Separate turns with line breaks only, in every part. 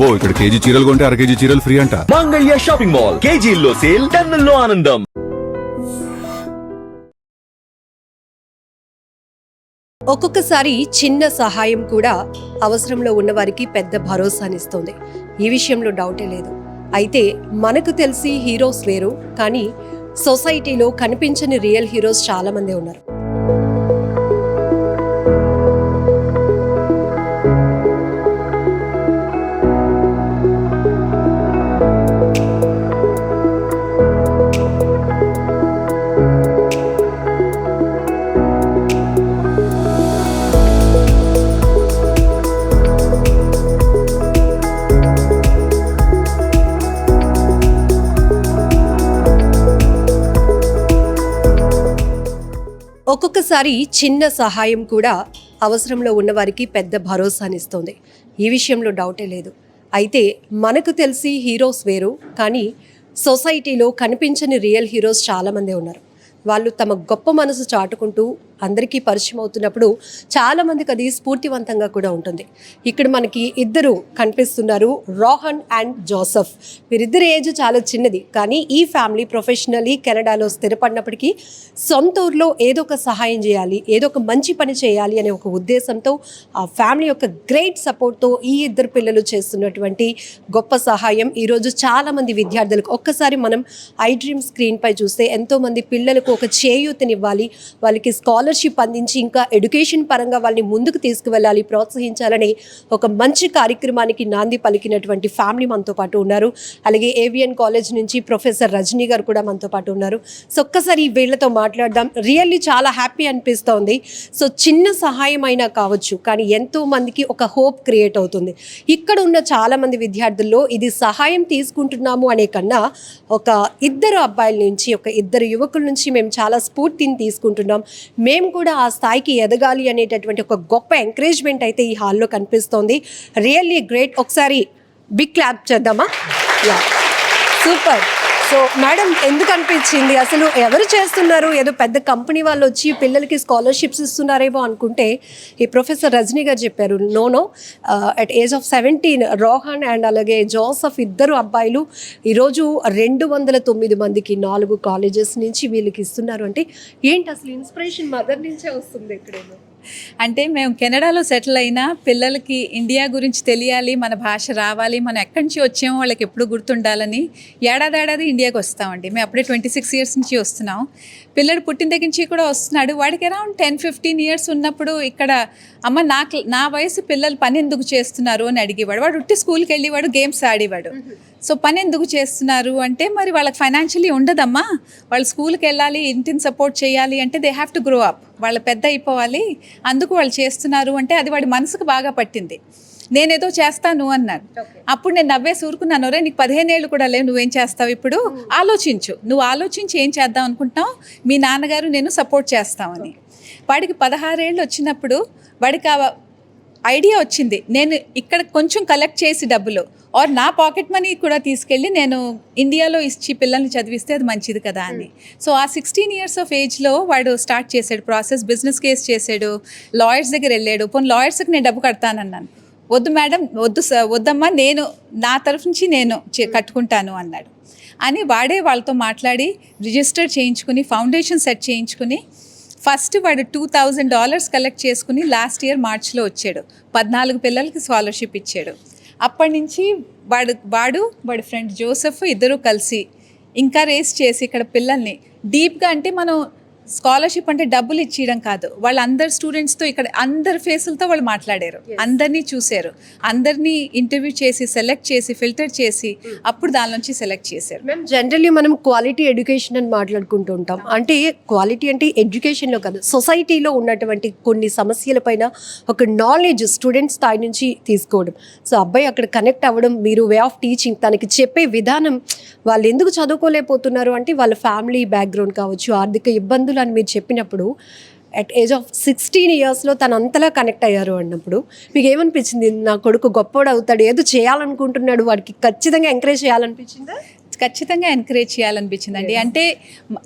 అబ్బో ఇక్కడ కేజీ చీరలు కొంటే అర కేజీ చీరలు ఫ్రీ అంట.
మంగళ్య షాపింగ్ మాల్, కేజీల్లో సేల్, టన్నుల్లో ఆనందం.
ఒక్కొక్కసారి చిన్న సహాయం కూడా అవసరంలో ఉన్న వారికి పెద్ద భరోసానిస్తుంది. ఈ విషయంలో డౌటే లేదు. అయితే మనకు తెలిసి హీరోస్ వేరు, కానీ సొసైటీలో కనిపించని రియల్ హీరోస్ చాలా మంది ఉన్నారు. ఒక్కొక్కసారి చిన్న సహాయం కూడా అవసరంలో ఉన్నవారికి పెద్ద భరోసానిస్తుంది. ఈ విషయంలో డౌటే లేదు. అయితే మనకు తెలిసి హీరోస్ వేరు, కానీ సొసైటీలో కనిపించని రియల్ హీరోస్ చాలామంది ఉన్నారు. వాళ్ళు తమ గొప్ప మనసు చాటుకుంటూ అందరికీ పరిచయం అవుతున్నప్పుడు చాలామందికి అది స్ఫూర్తివంతంగా కూడా ఉంటుంది. ఇక్కడ మనకి ఇద్దరు కనిపిస్తున్నారు, రోహన్ అండ్ జోసెఫ్. వీరిద్దరి ఏజ్ చాలా చిన్నది, కానీ ఈ ఫ్యామిలీ ప్రొఫెషనల్లీ కెనడాలో స్థిరపడినప్పటికీ సొంత ఊర్లో ఏదో ఒక సహాయం చేయాలి, ఏదో ఒక మంచి పని చేయాలి అనే ఒక ఉద్దేశంతో, ఆ ఫ్యామిలీ యొక్క గ్రేట్ సపోర్ట్తో ఈ ఇద్దరు పిల్లలు చేస్తున్నటువంటి గొప్ప సహాయం ఈరోజు చాలామంది విద్యార్థులకు, ఒక్కసారి మనం ఐ డ్రీమ్ స్క్రీన్పై చూస్తే ఎంతోమంది పిల్లలకు ఒక చేయూతనివ్వాలి, వాళ్ళకి స్కాలర్షిప్ అందించి ఇంకా ఎడ్యుకేషన్ పరంగా వాళ్ళని ముందుకు తీసుకువెళ్ళాలి, ప్రోత్సహించాలని ఒక మంచి కార్యక్రమానికి నాంది పలికినటువంటి ఫ్యామిలీ మనతో పాటు ఉన్నారు. అలాగే ఏవిఎన్ కాలేజ్ నుంచి ప్రొఫెసర్ రజనీ గారు కూడా మనతో పాటు ఉన్నారు. సో ఒక్కసారి వీళ్ళతో మాట్లాడదాం. రియల్లీ చాలా హ్యాపీ అనిపిస్తోంది. సో చిన్న సహాయం అయినా కావచ్చు, కానీ ఎంతో మందికి ఒక హోప్ క్రియేట్ అవుతుంది. ఇక్కడ ఉన్న చాలామంది విద్యార్థుల్లో ఇది సహాయం తీసుకుంటున్నాము అనే కన్నా ఒక ఇద్దరు అబ్బాయిల నుంచి, ఒక ఇద్దరు యువకుల నుంచి మేము చాలా స్ఫూర్తిని తీసుకుంటున్నాం, మేము కూడా ఆ స్థాయికి ఎదగాలి అనేటటువంటి ఒక గొప్ప ఎంకరేజ్మెంట్ అయితే ఈ హాల్లో కనిపిస్తోంది. Really great. ఒకసారి బిగ్ క్లాప్ చేద్దామా? Yeah, super. సో మేడం, ఎందుకు అనిపించింది అసలు ఎవరు చేస్తున్నారు? ఏదో పెద్ద కంపెనీ వాళ్ళు వచ్చి పిల్లలకి స్కాలర్షిప్స్ ఇస్తున్నారేమో అనుకుంటే ఈ ప్రొఫెసర్ రజనీ గారు చెప్పారు, no at age of 17 Rohan and అలాగే జోసెఫ్ ఇద్దరు అబ్బాయిలు ఈరోజు 209 మందికి 4 కాలేజెస్ నుంచి వీళ్ళకి ఇస్తున్నారు. అంటే ఏంటి అసలు ఇన్స్పిరేషన్ మదర్ నుంచే వస్తుంది ఎక్కడేమో?
అంటే మేము కెనడాలో సెటిల్ అయినా పిల్లలకి ఇండియా గురించి తెలియాలి, మన భాష రావాలి, మనం ఎక్కడి నుంచి వచ్చామో వాళ్ళకి ఎప్పుడు గుర్తుండాలని ఏడాది ఇండియాకి వస్తామండి. మేము అప్పుడే 26 ఇయర్స్ నుంచి వస్తున్నాం. పిల్లడు పుట్టిన దగ్గర నుంచి కూడా వస్తున్నాడు. వాడికి అరౌండ్ 10-15 ఇయర్స్ ఉన్నప్పుడు ఇక్కడ అమ్మ నా వయసు పిల్లలు పని ఎందుకు చేస్తున్నారు అని అడిగేవాడు. వాడు ఉట్టి స్కూల్కి వెళ్ళేవాడు, గేమ్స్ ఆడేవాడు. సో పని ఎందుకు చేస్తున్నారు అంటే, మరి వాళ్ళకి ఫైనాన్షియలీ ఉండదమ్మా, వాళ్ళు స్కూల్కి వెళ్ళాలి, ఇంటిని సపోర్ట్ చేయాలి అంటే they have to grow up, వాళ్ళు పెద్ద అయిపోవాలి, అందుకు వాళ్ళు చేస్తున్నారు అంటే అది వాడి మనసుకు బాగా పట్టింది. నేనేదో చేస్తాను అన్నాడు. అప్పుడు నేను నవ్వేసి ఊరుకున్నాను, రే నీకు 15 ఏళ్ళు కూడా లేవు, నువ్వేం చేస్తావు ఇప్పుడు, ఆలోచించు, నువ్వు ఆలోచించి ఏం చేద్దాం అనుకుంటున్నావు, మీ నాన్నగారు నేను సపోర్ట్ చేస్తామని. వాడికి 16 ఏళ్ళు వచ్చినప్పుడు వాడికి ఐడియా వచ్చింది, నేను ఇక్కడ కొంచెం కలెక్ట్ చేసి డబ్బులు ఆర్ నా పాకెట్ మనీ కూడా తీసుకెళ్ళి నేను ఇండియాలో ఇచ్చి పిల్లల్ని చదివిస్తే అది మంచిది కదా అని. సో ఆ 16 ఇయర్స్ ఆఫ్ ఏజ్లో వాడు స్టార్ట్ చేశాడు ప్రాసెస్. బిజినెస్ కేస్ చేశాడు, లాయర్స్ దగ్గర వెళ్ళాడు. పోనీ లాయర్స్కి నేను డబ్బు కడతానన్నాను. వద్దు మేడం, వద్దమ్మా, నేను నా తరఫు నుంచి నేను కట్టుకుంటాను అన్నాడు. అని వాడే వాళ్ళతో మాట్లాడి రిజిస్టర్ చేయించుకుని ఫౌండేషన్ సెట్ చేయించుకుని ఫస్ట్ వాడు $2,000 కలెక్ట్ చేసుకుని లాస్ట్ ఇయర్ మార్చ్లో వచ్చాడు. 14 పిల్లలకి స్కాలర్షిప్ ఇచ్చాడు. అప్పటి నుంచి వాడి ఫ్రెండ్ జోసెఫ్ ఇద్దరు కలిసి ఇంకా రేస్ చేసి ఇక్కడ పిల్లల్ని డీప్గా, అంటే మనం స్కాలర్షిప్ అంటే డబ్బులు ఇచ్చేయడం కాదు, వాళ్ళందరు స్టూడెంట్స్తో ఇక్కడ అందరి ఫేసులతో వాళ్ళు మాట్లాడారు, అందరినీ చూశారు, అందరినీ ఇంటర్వ్యూ చేసి సెలెక్ట్ చేసి ఫిల్టర్ చేసి అప్పుడు దాని నుంచి సెలెక్ట్ చేశారు.
మేము జనరల్లీ మనం క్వాలిటీ ఎడ్యుకేషన్ అని మాట్లాడుకుంటూ ఉంటాం. అంటే క్వాలిటీ అంటే ఎడ్యుకేషన్లో కాదు, సొసైటీలో ఉన్నటువంటి కొన్ని సమస్యలపైన ఒక నాలెడ్జ్ స్టూడెంట్స్ స్థాయి నుంచి తీసుకోవడం. సో అబ్బాయి అక్కడ కనెక్ట్ అవ్వడం, మీరు వే ఆఫ్ టీచింగ్, తనకి చెప్పే విధానం, వాళ్ళు ఎందుకు చదువుకోలేకపోతున్నారు అంటే వాళ్ళ ఫ్యామిలీ బ్యాక్గ్రౌండ్ కావచ్చు, ఆర్థిక ఇబ్బందులు అని మీరు చెప్పినప్పుడు అట్ ఏజ్ ఆఫ్ 16 ఇయర్స్లో తను అంతలా కనెక్ట్ అయ్యారు అన్నప్పుడు మీకు ఏమనిపించింది? నా కొడుకు గొప్పవాడు అవుతాడు, ఏదో చేయాలనుకుంటున్నాడు, వాడికి ఖచ్చితంగా ఎంకరేజ్ చేయాలనిపించిందా?
ఖచ్చితంగా ఎంకరేజ్ చేయాలనిపించిందండి. అంటే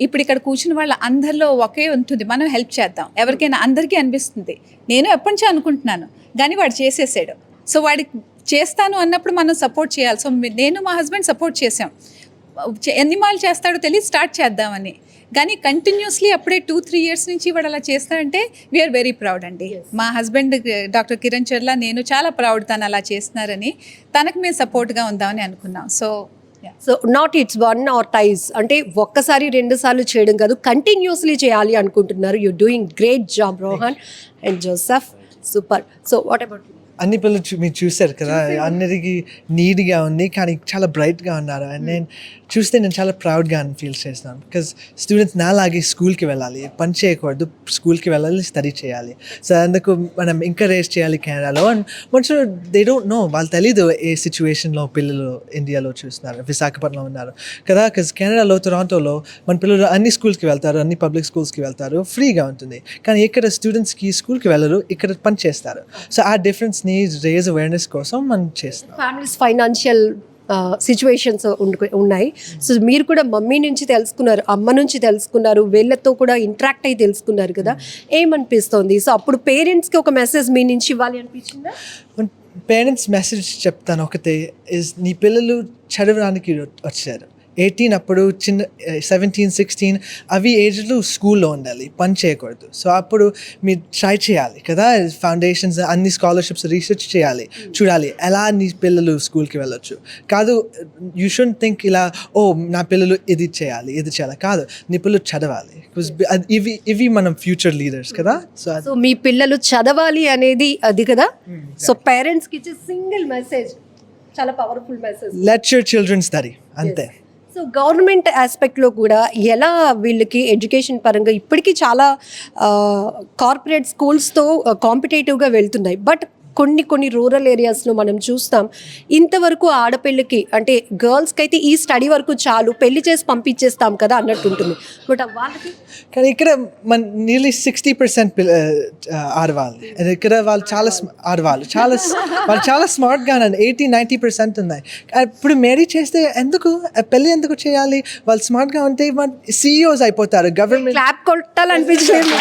ఇప్పుడు ఇక్కడ కూర్చున్న వాళ్ళ అందరిలో ఒకే ఉంటుంది, మనం హెల్ప్ చేద్దాం ఎవరికైనా, అందరికీ అనిపిస్తుంది. నేను ఎప్పటి నుంచో అనుకుంటున్నాను, కానీ వాడు చేసేసాడు. సో వాడికి చేస్తాను అన్నప్పుడు మనం సపోర్ట్ చేయాలి. సో నేను మా హస్బెండ్ సపోర్ట్ చేసాం. ఎన్ని మాలు చేస్తాడో తెలియదు, స్టార్ట్ చేద్దామని. కానీ కంటిన్యూస్లీ అప్పుడే 2-3 years నుంచి వాడు అలా చేస్తాడంటే వీఆర్ వెరీ ప్రౌడ్ అండి. మా హస్బెండ్ డాక్టర్ కిరణ్ చర్ల, నేను చాలా ప్రౌడ్ తను అలా చేస్తున్నారని. తనకు మేము సపోర్ట్గా ఉందామని అనుకున్నాం.
So not it's one or twice, అంటే ఒక్కసారి 2 సార్లు చేయడం కాదు, కంటిన్యూస్లీ చేయాలి అనుకుంటున్నారు. You doing great job Rohan and Joseph, super. So what about
అన్ని పిల్లలు మీరు చూశారు కదా, అందరికి నీట్గా ఉంది కానీ చాలా బ్రైట్గా ఉన్నారు. అండ్ నేను చూస్తే నేను చాలా ప్రౌడ్గా ఫీల్ చేస్తున్నాను. బికాజ్ స్టూడెంట్స్ నాలాగే స్కూల్కి వెళ్ళాలి, పని చేయకూడదు, స్కూల్కి వెళ్ళాలి, స్టడీ చేయాలి. సో అందుకు మనం ఎంకరేజ్ చేయాలి కెనడాలో. అండ్ మనుషులు దే డోంట్ నో, వాళ్ళు తెలీదు ఏ సిచ్యువేషన్లో పిల్లలు ఇండియాలో చూస్తున్నారు, విశాఖపట్నంలో ఉన్నారు కదా. బికాజ్ కెనడాలో టొరాంటోలో మన పిల్లలు అన్ని స్కూల్స్కి వెళ్తారు, అన్ని పబ్లిక్ స్కూల్స్కి వెళ్తారు, ఫ్రీగా ఉంటుంది. కానీ ఇక్కడ స్టూడెంట్స్కి స్కూల్కి వెళ్ళరు, ఇక్కడ పని చేస్తారు. సో ఆ డిఫరెన్స్ని రేజ్ అవేర్నెస్ కోసం మనం చేస్తాం.
ఫ్యామిలీస్ ఫైనాన్షియల్ సిచ్యువేషన్స్ ఉన్నాయి. సో మీరు కూడా మమ్మీ నుంచి తెలుసుకున్నారు, అమ్మ నుంచి తెలుసుకున్నారు, వీళ్ళతో కూడా ఇంటరాక్ట్ అయ్యి తెలుసుకున్నారు కదా, ఏమనిపిస్తుంది? సో అప్పుడు పేరెంట్స్కి ఒక మెసేజ్ మీ నుంచి ఇవ్వాలి అనిపించిందా?
పేరెంట్స్ మెసేజ్ చెప్తాను ఒకటే, నీ పిల్లలు చదవడానికి వచ్చారు. 18 అప్పుడు చిన్న 17-16 అవి ఏజ్లో స్కూల్లో ఉండాలి, పని చేయకూడదు. సో అప్పుడు మీరు ట్రై చేయాలి కదా, ఫౌండేషన్స్ అన్ని స్కాలర్షిప్స్ రీసెర్చ్ చేయాలి, చూడాలి ఎలా నీ పిల్లలు స్కూల్కి వెళ్ళొచ్చు. కాదు, యూ షుడ్ థింక్ ఇలా, ఓ నా పిల్లలు ఇది చేయాలి ఇది చేయాలి, కాదు, నీ పిల్లలు చదవాలి. ఇవి మనం ఫ్యూచర్ లీడర్స్ కదా.
సో మీ పిల్లలు చదవాలి అనేది అది కదా. సో పేరెంట్స్కి ఇచ్చే సింగిల్ మెసేజ్ చాలా powerful message,
let your children study, అంతే.
సో గవర్నమెంట్ ఆస్పెక్ట్లో కూడా ఎలా వీళ్ళకి ఎడ్యుకేషన్ పరంగా ఇప్పటికీ చాలా కార్పొరేట్ స్కూల్స్తో కాంపిటేటివ్గా వెళ్తున్నాయి. బట్ కొన్ని రూరల్ ఏరియాస్లో మనం చూస్తాం, ఇంతవరకు ఆడపిల్లకి అంటే గర్ల్స్కి అయితే ఈ స్టడీ వరకు చాలు, పెళ్లి చేసి పంపించేస్తాం కదా అన్నట్టు ఉంటుంది. బట్ వాళ్ళకి
కానీ ఇక్కడ మన నియర్లీ 60% ఆడవాళ్ళు, ఇక్కడ వాళ్ళు చాలా ఆడవాళ్ళు వాళ్ళు చాలా స్మార్ట్గా ఉన్నారు. 80-90% ఉన్నాయి. ఇప్పుడు మ్యారీ చేస్తే ఎందుకు, పెళ్ళి ఎందుకు చేయాలి? వాళ్ళు స్మార్ట్గా ఉంటే CEOs అయిపోతారు, గవర్నమెంట్
క్లాప్ కొట్టాలనిపించలేదు.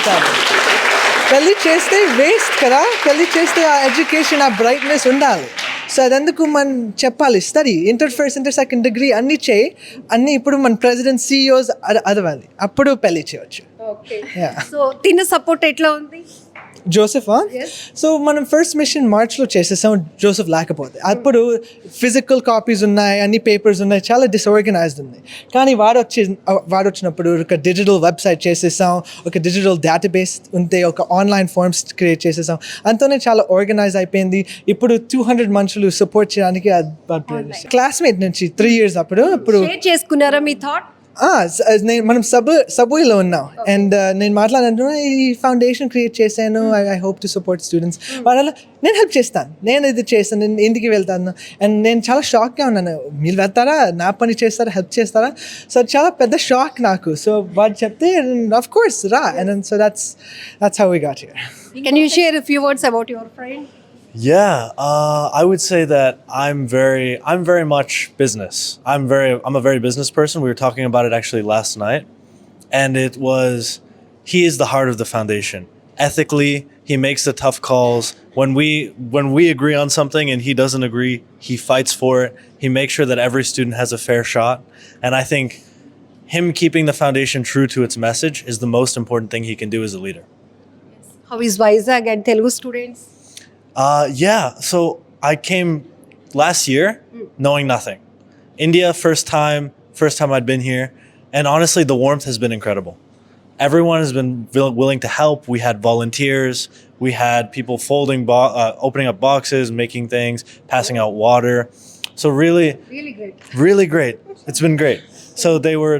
పెళ్ళి చేస్తే వేస్ట్ కదా, పెళ్ళి చేస్తే ఆ ఎడ్యుకేషన్, ఆ బ్రైట్నెస్ ఉండాలి. సో అదెందుకు మనం చెప్పాలి, study, inter first, inter second degree అన్నీ చేయి, అన్నీ ఇప్పుడు మన ప్రెసిడెంట్ CEOs అదవాలి, అప్పుడు పెళ్ళి చేయవచ్చు.
సో తిన్న సపోర్ట్ ఎట్లా ఉంది
జోసెఫ్? సో మనం ఫస్ట్ మిషన్ మార్చ్లో చేసేసాం, జోసెఫ్ లేకపోతే. అప్పుడు ఫిజికల్ కాపీస్ ఉన్నాయి, అన్ని పేపర్స్ ఉన్నాయి, చాలా డిస్ఆర్గనైజ్డ్ ఉంది. కానీ వాడు వచ్చినప్పుడు ఒక డిజిటల్ వెబ్సైట్ చేసేసాం, ఒక డిజిటల్ డేటాబేస్ ఉంటే, ఒక ఆన్లైన్ ఫార్మ్స్ క్రియేట్ చేసేసాం, అంతనే చాలా ఆర్గనైజ్ అయిపోయింది. ఇప్పుడు 200 మనుషులు సపోర్ట్ చేయడానికి క్లాస్మేట్ నుంచి 3 years అప్పుడు
చేసుకున్నారా మీ థాట్?
మనం సబ్వేలో ఉన్నాం. అండ్ నేను మాట్లాడుతున్నా, ఈ ఫౌండేషన్ క్రియేట్ చేశాను, I hope to support students. వాళ్ళ నేను హెల్ప్ చేస్తాను, నేను ఇది చేస్తాను, నేను ఇంటికి వెళ్తాను. అండ్ నేను చాలా షాక్గా ఉన్నాను, మీరు వెళ్తారా, నా పని చేస్తారా, హెల్ప్ చేస్తారా? సో చాలా పెద్ద షాక్ నాకు. సో వాళ్ళు చెప్తే ఆఫ్ కోర్స్ రా. And so that's how we got here.
Can you share a few words about your friend?
Yeah, I would say that I'm very much business. I'm a very business person. We were talking about it actually last night, and he is the heart of the foundation. Ethically, he makes the tough calls. When we agree on something and he doesn't agree, he fights for it. He makes sure that every student has a fair shot. And I think him keeping the foundation true to its message is the most important thing he can do as a leader.
How is Vizag and Telugu students?
Yeah, so I came last year knowing nothing. India, first time I'd been here, and honestly the warmth has been incredible. Everyone has been willing to help. We had volunteers, we had people opening up boxes, making things, passing out water. So really great. It's been great. So they were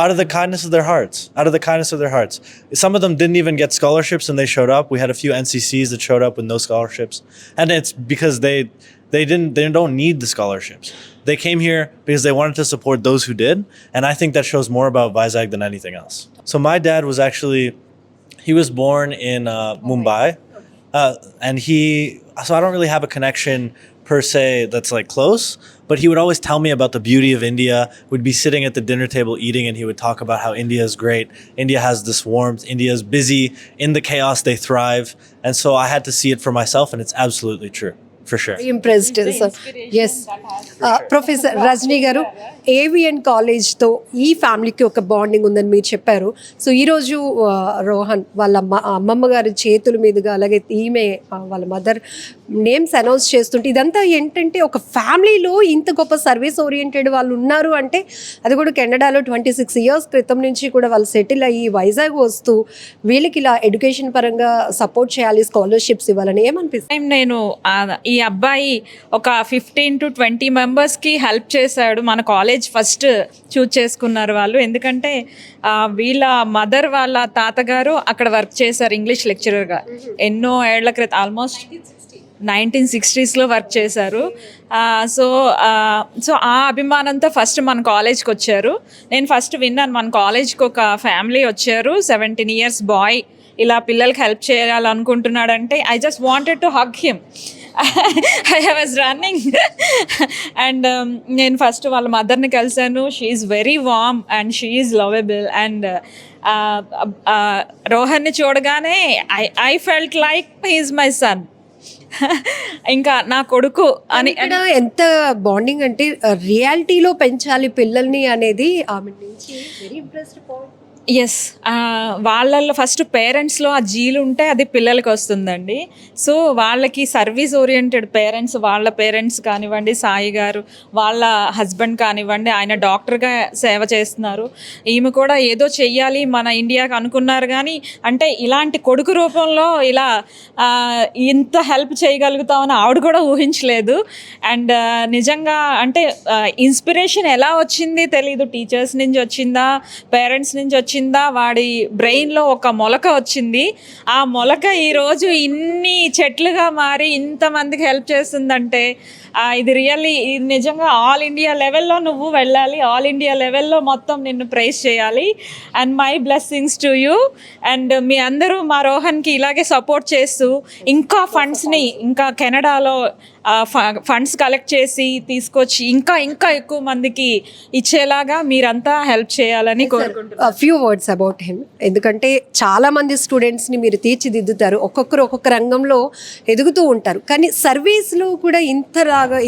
out of the kindness of their hearts. Some of them didn't even get scholarships and they showed up. We had a few NCCs that showed up with no scholarships, and it's because they don't need the scholarships. They came here because they wanted to support those who did, and I think that shows more about Vizag than anything else. So my dad he was born in Mumbai, and so I don't really have a connection per se that's like close, but he would always tell me about the beauty of India. We'd be sitting at the dinner table eating and he would talk about how India is great. India has this warmth. India is busy. In the chaos, they thrive. And so I had to see it for myself, and it's absolutely true. for sure.
Impressed sir. Yes professor Rajani గారు, AVN కాలేజ్తో ఈ ఫ్యామిలీకి ఒక bonding ఉందని మీరు చెప్పారు. So ఈరోజు రోహన్ వాళ్ళ అమ్మమ్మ గారి చేతుల మీదుగా, అలాగే ఈమె వాళ్ళ మదర్ నేమ్స్ అనౌన్స్ చేస్తుంటే ఇదంతా ఏంటంటే ఒక ఫ్యామిలీలో ఇంత గొప్ప సర్వీస్ ఓరియంటెడ్ వాళ్ళు ఉన్నారు అంటే, అది కూడా కెనడాలో 26 years క్రితం నుంచి కూడా వాళ్ళు సెటిల్ అయ్యి వైజాగ్ వస్తూ వీళ్ళకి ఇలా ఎడ్యుకేషన్ పరంగా సపోర్ట్ చేయాలి, స్కాలర్షిప్స్ ఇవ్వాలని ఏమనిపిస్తుంది?
టైం నేను ఈ అబ్బాయి ఒక 15 to 20 మెంబర్స్కి హెల్ప్ చేశాడు. మన కాలేజ్ ఫస్ట్ చూజ్ చేసుకున్నారు వాళ్ళు, ఎందుకంటే వీళ్ళ మదర్ వాళ్ళ తాతగారు అక్కడ వర్క్ చేశారు ఇంగ్లీష్ లెక్చరర్గా ఎన్నో ఏళ్ల క్రితం, ఆల్మోస్ట్ 1960s వర్క్ చేశారు. సో ఆ అభిమానంతో ఫస్ట్ మన కాలేజ్కి వచ్చారు. నేను ఫస్ట్ విన్నాను మన కాలేజ్కి ఒక ఫ్యామిలీ వచ్చారు, 17 years బాయ్ ఇలా పిల్లలకి హెల్ప్ చేయాలనుకుంటున్నాడంటే I just wanted to hug him. I was running and నేను ఫస్ట్ వాళ్ళ మదర్ని కలిశాను. She is very warm and she is lovable. And రోహన్ని చూడగానే I felt like he is my son, ఇంకా నా కొడుకు అని.
ఇక్కడ ఎంత బాండింగ్ అంటే రియాలిటీలో పెంచాలి పిల్లల్ని అనేది ఆమె నుంచి వెరీ ఇంప్రెస్డ్ పాయింట్.
ఎస్, వాళ్ళల్లో ఫస్ట్ పేరెంట్స్లో ఆ జీలు ఉంటే అది పిల్లలకి వస్తుందండి. సో వాళ్ళకి సర్వీస్ ఓరియంటెడ్ పేరెంట్స్, వాళ్ళ పేరెంట్స్ కానివ్వండి, సాయి గారు వాళ్ళ హస్బెండ్ కానివ్వండి, ఆయన డాక్టర్గా సేవ చేస్తున్నారు. ఈమె కూడా ఏదో చెయ్యాలి మన ఇండియాకి అనుకున్నారు, కానీ అంటే ఇలాంటి కొడుకు రూపంలో ఇలా ఇంత హెల్ప్ చేయగలుగుతామని ఆవిడ కూడా ఊహించలేదు. అండ్ నిజంగా అంటే ఇన్స్పిరేషన్ ఎలా వచ్చింది తెలీదు, టీచర్స్ నుంచి వచ్చిందా, పేరెంట్స్ నుంచి వచ్చిందా, వాడి బ్రెయిన్లో ఒక మొలక వచ్చింది. ఆ మొలక ఈరోజు ఇన్ని చెట్లుగా మారి ఇంతమందికి హెల్ప్ చేస్తుందంటే ఇది రియల్లీ నిజంగా ఆల్ ఇండియా లెవెల్లో నువ్వు వెళ్ళాలి, ఆల్ ఇండియా లెవెల్లో మొత్తం నిన్ను ప్రైజ్ చేయాలి. And my blessings to you. And మీ అందరూ మా రోహన్కి ఇలాగే సపోర్ట్ చేస్తూ ఇంకా ఫండ్స్ని ఇంకా కెనడాలో ఫండ్స్ కలెక్ట్ చేసి తీసుకొచ్చి ఇంకా ఇంకా ఎక్కువ మందికి ఇచ్చేలాగా మీరంతా హెల్ప్ చేయాలని కోరుకుంటున్నాను.
ఫ్యూ వర్డ్స్ అబౌట్ హిమ్, ఎందుకంటే చాలా మంది స్టూడెంట్స్ని మీరు తీర్చిదిద్దుతారు, ఒక్కొక్కరు ఒక్కొక్క రంగంలో ఎదుగుతూ ఉంటారు, కానీ సర్వీస్లో కూడా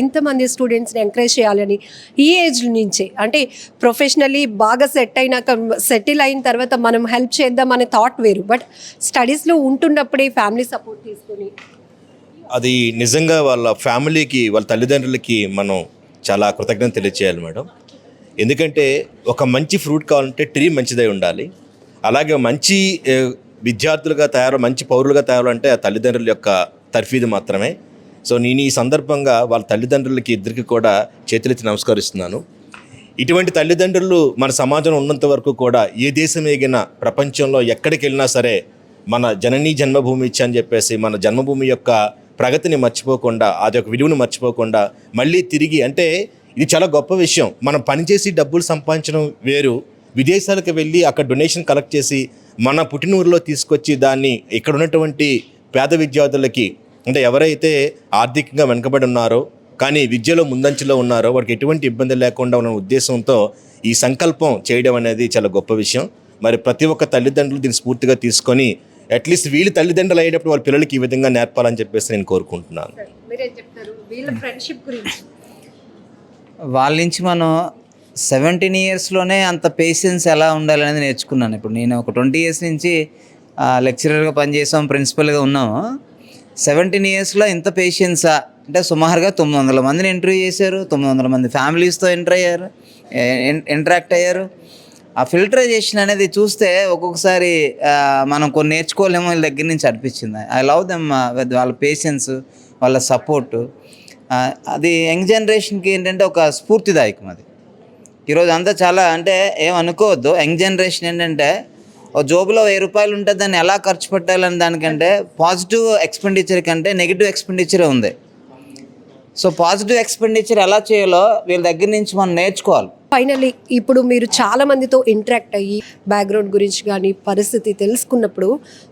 ఇంతమంది స్టూడెంట్స్ని ఎంకరేజ్ చేయాలని ఈ ఏజ్ నుంచే, అంటే ప్రొఫెషనల్లీ బాగా సెటిల్ అయిన తర్వాత మనం హెల్ప్ చేద్దాం అనే థాట్ వేరు, బట్ స్టడీస్లో ఉంటున్నప్పుడే ఫ్యామిలీ సపోర్ట్ తీసుకొని
అది నిజంగా వాళ్ళ ఫ్యామిలీకి, వాళ్ళ తల్లిదండ్రులకి మనం చాలా కృతజ్ఞత తెలియచేయాలి మేడం. ఎందుకంటే ఒక మంచి ఫ్రూట్ కావాలంటే ట్రీ మంచిదై ఉండాలి. అలాగే మంచి విద్యార్థులుగా మంచి పౌరులుగా తయారంటే ఆ తల్లిదండ్రుల యొక్క తర్ఫీదు మాత్రమే. సో నేను ఈ సందర్భంగా వాళ్ళ తల్లిదండ్రులకి ఇద్దరికి కూడా చేతులెత్తి నమస్కరిస్తున్నాను. ఇటువంటి తల్లిదండ్రులు మన సమాజంలో ఉన్నంత వరకు కూడా ఏ దేశం ఎగినా ప్రపంచంలో ఎక్కడికి వెళ్ళినా సరే మన జననీ జన్మభూమి ఇచ్చి అని చెప్పేసి మన జన్మభూమి యొక్క ప్రగతిని మర్చిపోకుండా, అది ఒక విలువను మర్చిపోకుండా మళ్ళీ తిరిగి, అంటే ఇది చాలా గొప్ప విషయం. మనం పనిచేసి డబ్బులు సంపాదించడం వేరు, విదేశాలకు వెళ్ళి అక్కడ డొనేషన్ కలెక్ట్ చేసి మన పుట్టినూరులో తీసుకొచ్చి దాన్ని ఇక్కడ ఉన్నటువంటి పేద విద్యార్థులకి, అంటే ఎవరైతే ఆర్థికంగా వెనుకబడి ఉన్నారో కానీ విద్యలో ముందంచులో ఉన్నారో వారికి ఎటువంటి ఇబ్బంది లేకుండా ఉన్న ఉద్దేశంతో ఈ సంకల్పం చేయడం అనేది చాలా గొప్ప విషయం. మరి ప్రతి ఒక్క తల్లిదండ్రులు దీన్ని స్ఫూర్తిగా తీసుకొని అట్లీస్ట్ వీళ్ళు తల్లిదండ్రులు అయ్యేటప్పుడు వాళ్ళ పిల్లలకి ఈ విధంగా నేర్పాలని చెప్పేసి నేను కోరుకుంటున్నాను.
వాళ్ళ నుంచి మనం 17 yearsలోనే అంత పేషెన్స్ ఎలా ఉండాలనేది నేర్చుకున్నాను. ఇప్పుడు నేను ఒక 20 years నుంచి లెక్చరర్గా పనిచేసాం, ప్రిన్సిపల్గా ఉన్నాము. 17 yearsలో ఇంత పేషెన్సా అంటే సుమారుగా 900 మందిని ఇంటర్వ్యూ చేశారు, 900 మంది ఫ్యామిలీస్తో ఇంటరాక్ట్ అయ్యారు. ఆ ఫిల్టరైజేషన్ అనేది చూస్తే ఒక్కొక్కసారి మనం కొన్ని నేర్చుకోలేమో వీళ్ళ దగ్గర నుంచి అనిపించింది. ఐ లవ్ దెమ్, వాళ్ళ పేషెన్స్, వాళ్ళ సపోర్టు. అది యంగ్ జనరేషన్కి ఏంటంటే ఒక స్ఫూర్తిదాయకం. అది ఈరోజు అంతా చాలా అంటే ఏమనుకోవద్దు. యంగ్ జనరేషన్ ఏంటంటే ఒక జోబులో 1000 రూపాయలు ఉంటే దాన్ని ఎలా ఖర్చు పెట్టాలని దానికంటే పాజిటివ్ ఎక్స్పెండిచర్ కంటే నెగిటివ్ ఎక్స్పెండిచరే ఉంది. సో పాజిటివ్ ఎక్స్పెండిచర్ ఎలా చేయాలో వీళ్ళ దగ్గర నుంచి మనం నేర్చుకోవాలి.
ఫైనల్లీ ఇప్పుడు మీరు చాలా మందితో ఇంటరాక్ట్ అయ్యి బ్యాక్గ్రౌండ్ గురించి కానీ పరిస్థితి తెలుసుకున్నప్పుడు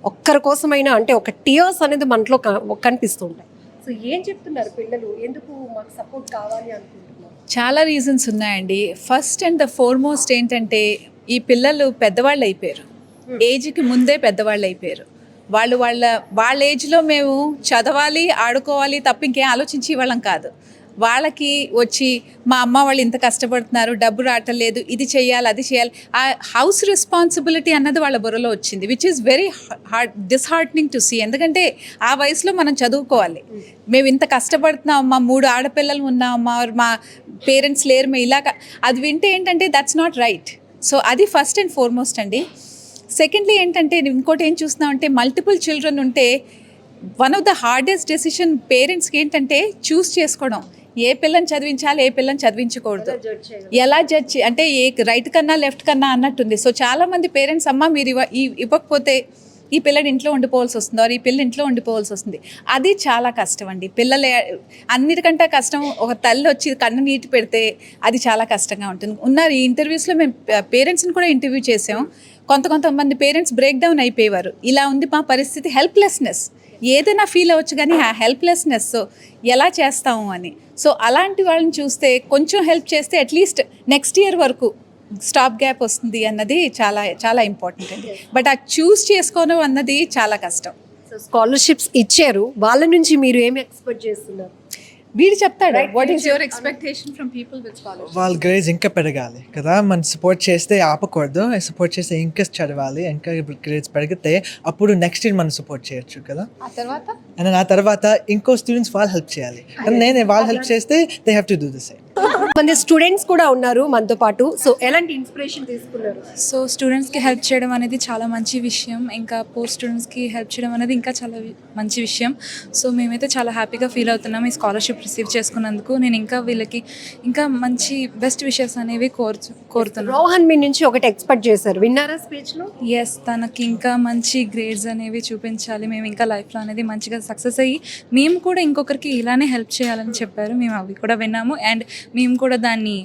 ఒక్కరి కోసమైనా అంటే ఒక టీయర్స్ అనేది మనలో కనిపిస్తూ ఉంటాయి. సో ఏం చెప్తున్నారు పిల్లలు, ఎందుకు మాకు సపోర్ట్ కావాలి అనుకుంటున్నారు?
చాలా రీజన్స్ ఉన్నాయండి. ఫస్ట్ అండ్ ద ఫార్మోస్ట్ ఏంటంటే ఈ పిల్లలు పెద్దవాళ్ళు అయిపోయారు, ఏజ్కి ముందే పెద్దవాళ్ళు అయిపోయారు. వాళ్ళ ఏజ్లో మేము చదవాలి, ఆడుకోవాలి తప్ప ఇంకేం ఆలోచించి వాళ్ళం కాదు. వాళ్ళకి వచ్చి మా అమ్మ వాళ్ళు ఇంత కష్టపడుతున్నారు, డబ్బు రావట్లేదు, ఇది చేయాలి, అది చేయాలి, ఆ హౌస్ రెస్పాన్సిబిలిటీ అన్నది వాళ్ళ బుర్రలో వచ్చింది, which is very disheartening to see. ఎందుకంటే ఆ వయసులో మనం చదువుకోవాలి, మేము ఇంత కష్టపడుతున్నాం, మా 3 ఆడపిల్లలు ఉన్నాం, మా పేరెంట్స్ లేరు, మేము ఇలాగ అది వింటే ఏంటంటే దట్స్ నాట్ రైట్. సో అది ఫస్ట్ అండ్ ఫార్మోస్ట్ అండి. సెకండ్లీ ఏంటంటే ఇంకోటి ఏం చూస్తున్నామంటే మల్టిపుల్ చిల్డ్రన్ ఉంటే one of the hardest decision పేరెంట్స్కి ఏంటంటే చూస్ చేసుకోవడం, ఏ పిల్లని చదివించాలి, ఏ పిల్లని చదివించకూడదు, ఎలా జడ్జ్ అంటే ఏ రైట్ కన్నా లెఫ్ట్ కన్నా అన్నట్టుంది. సో చాలామంది పేరెంట్స్ అమ్మ మీరు ఇవ్వకపోతే ఈ పిల్లడి ఇంట్లో ఉండిపోవాల్సి వస్తుంది, ఈ పిల్ల ఇంట్లో ఉండిపోవాల్సి వస్తుంది. అది చాలా కష్టం అండి. పిల్లలు అన్నిటికంటే కష్టం ఒక తల్లి వచ్చి కన్ను నీటి పెడితే అది చాలా కష్టంగా ఉంటుంది. ఉన్నారు ఈ ఇంటర్వ్యూస్లో మేము పేరెంట్స్ని కూడా ఇంటర్వ్యూ చేసాం. కొంతమంది పేరెంట్స్ బ్రేక్ డౌన్ అయిపోయేవారు, ఇలా ఉంది మా పరిస్థితి, హెల్ప్లెస్నెస్, ఏదైనా ఫీల్ అవ్వచ్చు కానీ ఆ హెల్ప్లెస్నెస్ ఎలా చేస్తాము అని. సో అలాంటి వాళ్ళని చూస్తే కొంచెం హెల్ప్ చేస్తే అట్లీస్ట్ నెక్స్ట్ ఇయర్ వరకు స్టాప్ గ్యాప్ వస్తుంది అన్నది చాలా చాలా ఇంపార్టెంట్ అండి. బట్ ఆ చూస్ చేసుకోవడం అన్నది చాలా కష్టం.
సో స్కాలర్షిప్స్ ఇచ్చారు, వాళ్ళ నుంచి మీరు ఏమి ఎక్స్పెక్ట్ చేస్తున్నారు?
వీడు చెప్తాడు what is your expectation from people with scholarship.
వాళ్ళ గ్రేడ్స్ ఇంకా పెరగాలి కదా, మనం సపోర్ట్ చేస్తే ఆపకూడదు, సపోర్ట్ చేస్తే ఇంకా చదవాలి, ఇంకా గ్రేడ్స్ పెరిగితే అప్పుడు నెక్స్ట్ ఇయర్ మనం సపోర్ట్ చేయొచ్చు కదా. అండ్ ఆ తర్వాత ఇంకో స్టూడెంట్స్ వాళ్ళు హెల్ప్ చేయాలి, నేను వాళ్ళు హెల్ప్ చేస్తే they have to do the same.
మంది స్టూడెంట్స్ కూడా ఉన్నారు మనతో పాటు. సో ఎలాంటి ఇన్స్పిరేషన్ తీసుకున్నారు?
సో స్టూడెంట్స్కి హెల్ప్ చేయడం అనేది చాలా మంచి విషయం, ఇంకా పోస్ట్ స్టూడెంట్స్కి హెల్ప్ చేయడం అనేది ఇంకా చాలా మంచి విషయం. సో మేమైతే చాలా హ్యాపీగా ఫీల్ అవుతున్నాం ఈ స్కాలర్షిప్ రిసీవ్ చేసుకున్నందుకు. నేను ఇంకా వీళ్ళకి ఇంకా మంచి బెస్ట్ విషెస్ అనేవి కోరుతున్నాను.
రోహన్ మీ నుంచి ఒకటి ఎక్స్పెక్ట్ చేశారు, విన్నారా స్పీచ్లో?
ఎస్, తనకి ఇంకా మంచి గ్రేడ్స్ అనేవి చూపించాలి, మేము ఇంకా లైఫ్లో అనేది మంచిగా సక్సెస్ అయ్యి మేము కూడా ఇంకొకరికి ఇలానే హెల్ప్ చేయాలని చెప్పారు. మేము అవి కూడా విన్నాము అండ్ మేము కూడా దాన్ని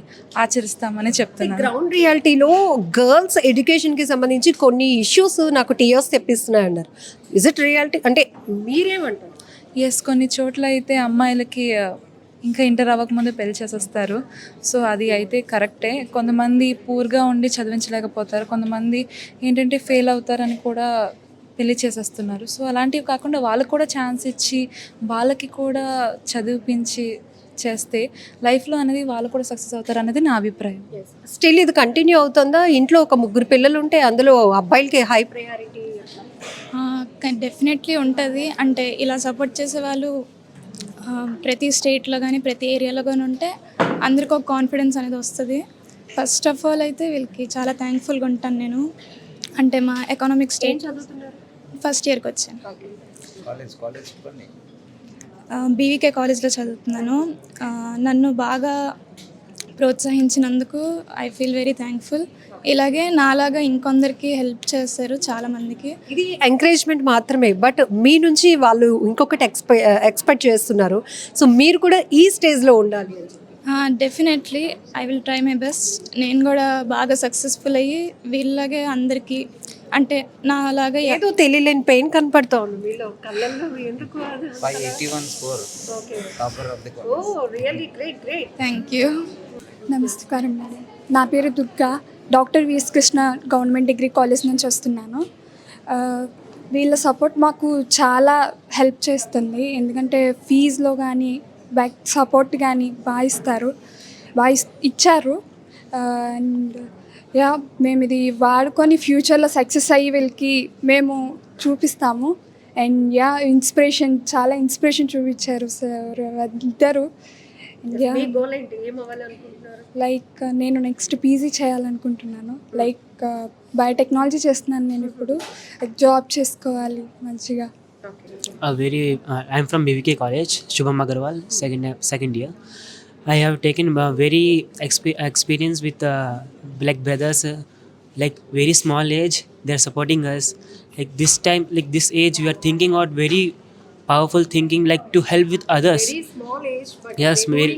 ఆచరిస్తామని చెప్తున్నాను.
గ్రౌండ్ రియాలిటీలో గర్ల్స్ ఎడ్యుకేషన్కి సంబంధించి కొన్ని ఇష్యూస్ నాకు టీఎస్ తెప్పిస్తున్నాయన్నారు. ఇజ్ ఇట్ రియాలిటీ అంటే మీరేమంటారు?
ఎస్, కొన్ని చోట్ల అయితే అమ్మాయిలకి ఇంకా ఇంటర్ అవ్వకముందే పెళ్లి చేసేస్తారు. సో అది అయితే కరెక్టే. కొంతమంది పూర్గా ఉండి చదివించలేకపోతారు, కొంతమంది ఏంటంటే ఫెయిల్ అవుతారని కూడా పెళ్లి చేసేస్తున్నారు. సో అలాంటివి కాకుండా వాళ్ళకు కూడా ఛాన్స్ ఇచ్చి వాళ్ళకి కూడా చదివించి చేస్తే లైఫ్లో అనేది వాళ్ళు కూడా సక్సెస్ అవుతారు అనేది నా అభిప్రాయం.
స్టిల్ ఇది కంటిన్యూ అవుతుందా? ఇంట్లో ఒక 3 పిల్లలు ఉంటే అందులో అబ్బాయిలకి హై ప్రయారిటీ?
డెఫినెట్లీ ఉంటుంది. అంటే ఇలా సపోర్ట్ చేసే వాళ్ళు ప్రతి స్టేట్లో కానీ ప్రతి ఏరియాలో కానీ ఉంటే అందరికీ ఒక కాన్ఫిడెన్స్ అనేది వస్తుంది. ఫస్ట్ ఆఫ్ ఆల్ అయితే వీళ్ళకి చాలా థ్యాంక్ఫుల్గా ఉంటాను నేను. అంటే మా ఎకనామిక్ స్టేట్ ఫస్ట్ ఇయర్కి వచ్చాను, బీవీకే కాలేజ్లో చదువుతున్నాను. నన్ను బాగా ప్రోత్సహించినందుకు ఐ ఫీల్ వెరీ థ్యాంక్ఫుల్. ఇలాగే నాలాగా ఇంకొందరికి హెల్ప్ చేస్తారు చాలామందికి.
ఇది ఎంకరేజ్మెంట్ మాత్రమే, బట్ మీ నుంచి వాళ్ళు ఇంకొకటి ఎక్స్పెక్ట్ చేస్తున్నారు. సో మీరు కూడా ఈ స్టేజ్లో ఉండాలి.
Definitely I will try my best. నేను కూడా బాగా సక్సెస్ఫుల్ అయ్యి వీళ్ళలాగే అందరికీ, అంటే నా అలాగా
ఏదో తెలియలేని పెయిన్ కనపడతా ఉంది మీలో కళ్ళల్లో. ఎందుకు?
581 score, topper of the college.
Oh really great great.
Thank you. నమస్కారం మేడం, నా పేరు Durga, doctor VS Krishna government degree college నుంచి వస్తున్నాను. వీళ్ళ సపోర్ట్ మాకు చాలా హెల్ప్ చేస్తుంది, ఎందుకంటే ఫీజులో కానీ బ్యాక్ సపోర్ట్ కానీ బాగా ఇచ్చారు. అండ్ యా, మేము ఇది వాడుకొని ఫ్యూచర్లో సక్సెస్ అయ్యి వీళ్ళకి మేము చూపిస్తాము. అండ్ యా, చాలా ఇన్స్పిరేషన్ చూపించారు సార్ ఇద్దరు. లైక్ నేను నెక్స్ట్ పీజీ చేయాలనుకుంటున్నాను. లైక్ బయోటెక్నాలజీ చేస్తున్నాను నేను ఇప్పుడు, జాబ్ చేసుకోవాలి మంచిగా.
I'm from BVK College, Shubham Agarwal, second year. I have taken very experience with like brothers, like very small age they are supporting us. Like this time, like this age, we are thinking out very powerful thinking, like to help with others.
Very small age, but
Yes, very,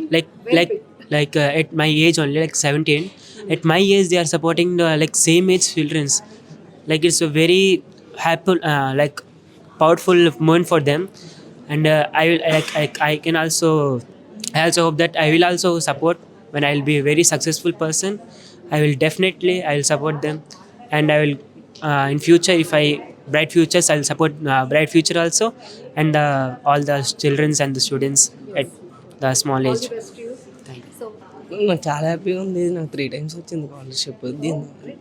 like at my age only, like 17. At my age, they are supporting like same age childrens. Like it's a very happy, like powerful moment for them. And I also hope that I will also support when I will be a very successful person. I will support them, and I will in future if I bright futures. I'll support bright future also, and all the children and the students at the small age.
నాకు చాలా హ్యాపీగా ఉంది. నాకు 3 times వచ్చింది scholarship. దీని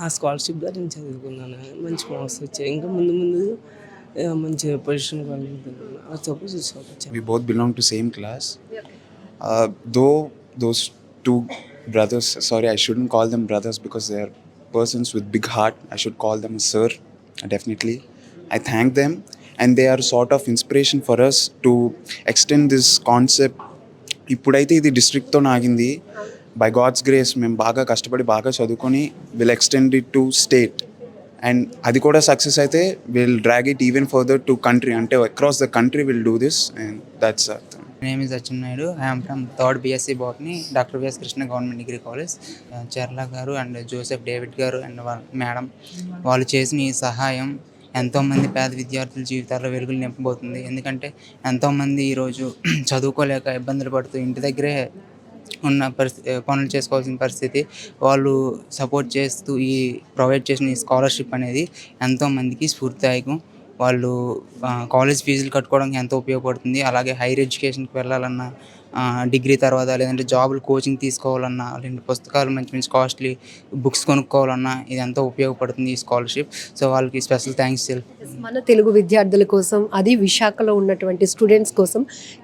ఆ scholarship ద్వారా నేను చదువుకున్నాను, మంచి మార్క్స్ వచ్చాయి. ఇంకా ముందు మంచి position
We both belong to same class. Though those two brothers, sorry, I shouldn't call them brothers because they are persons with big heart. I should call them a sir, definitely. I thank them, and they are sort of inspiration for us to extend this concept. ఇప్పుడైతే ఇది డిస్ట్రిక్ట్తో ఆగింది. By God's grace మేము బాగా కష్టపడి బాగా చదువుకొని will extend it to state, and అది కూడా సక్సెస్ అయితే will drag it even further to country, అంటే across the country will do this, and that's
name is Atchen Naidu. I'm from 3rd BSc Botany, doctor VS Krishna government degree college. Charla గారు and Joseph David గారు and madam వాళ్ళు చేసిన ఈ సహాయం ఎంతోమంది పేద విద్యార్థుల జీవితాల్లో వెలుగులు నింపబోతుంది. ఎందుకంటే ఎంతోమంది ఈరోజు చదువుకోలేక ఇబ్బందులు పడుతూ ఇంటి దగ్గరే ఉన్న పనులు చేసుకోవాల్సిన పరిస్థితి. వాళ్ళు సపోర్ట్ చేస్తూ ప్రొవైడ్ చేసిన ఈ స్కాలర్షిప్ అనేది ఎంతోమందికి స్ఫూర్తిదాయకం. వాళ్ళు కాలేజ్ ఫీజులు కట్టుకోవడానికి ఎంతో ఉపయోగపడుతుంది. అలాగే హైయర్ ఎడ్యుకేషన్కి వెళ్ళాలన్నా, డిగ్రీ తర్వాత లేదంటే జాబులు కోచింగ్ తీసుకోవాలన్నా, లేదంటే పుస్తకాలు మంచి మంచి కాస్ట్లీ బుక్స్ కొనుక్కోవాలన్నా ఇది ఎంతో ఉపయోగపడుతుంది ఈ స్కాలర్షిప్. సో వాళ్ళకి స్పెషల్ థ్యాంక్స్.
మన తెలుగు విద్యార్థుల కోసం, అది విశాఖలో ఉన్నటువంటి స్టూడెంట్స్ కోసం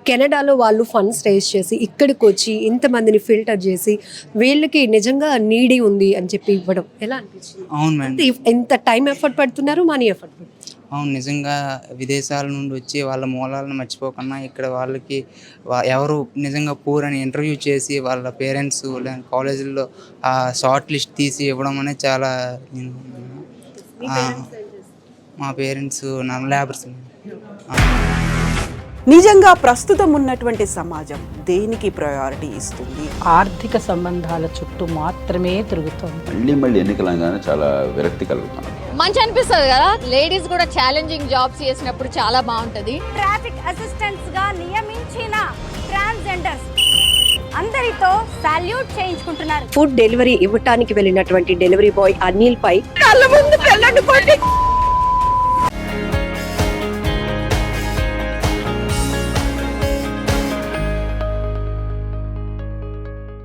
కెనడాలో వాళ్ళు ఫండ్స్ రేజ్ చేసి ఇక్కడికి వచ్చి ఇంతమందిని ఫిల్టర్ చేసి వీళ్ళకి నిజంగా నీడీ ఉంది అని చెప్పి ఇవ్వడం ఎలా అనిపించింది?
అవును మేడం,
ఎంత టైం ఎఫర్ట్ పడుతున్నారు, మనీ ఎఫర్ట్ పడుతున్నారు.
అవును, నిజంగా విదేశాల నుండి వచ్చి వాళ్ళ మూలాలను మర్చిపోకుండా ఇక్కడ వాళ్ళకి ఎవరు నిజంగా పూర్ అని ఇంటర్వ్యూ చేసి వాళ్ళ పేరెంట్స్ కాలేజీల్లో ఆ షార్ట్ లిస్ట్ తీసి ఇవ్వడం అనేది చాలా. మా పేరెంట్స్ నా లేబర్స్.
నిజంగా ప్రస్తుతం ఉన్నటువంటి సమాజం దేనికి ప్రయారిటీ ఇస్తుంది?
ఆర్థిక సంబంధాల చుట్టూ మాత్రమే తిరుగుతుంది.
మళ్ళీ ఎన్నికలంగానే చాలా విరక్తి కలుగుతాను.
మంచి అనిపిస్తుంది కదా, లేడీస్ కూడా ఛాలెంజింగ్ జాబ్స్ చేసినప్పుడు చాలా బాగుంటది. ట్రాఫిక్ అసిస్టెంట్స్ గా నియమించిన ట్రాన్స్జెండర్స్ అందరితో సాల్యూట్ చేయించుకుంటున్నారు.
ఫుడ్ డెలివరీ ఇవ్వటానికి వెళ్ళినటువంటి డెలివరీ బాయ్ అనిల్ పై కళ్ళ ముందు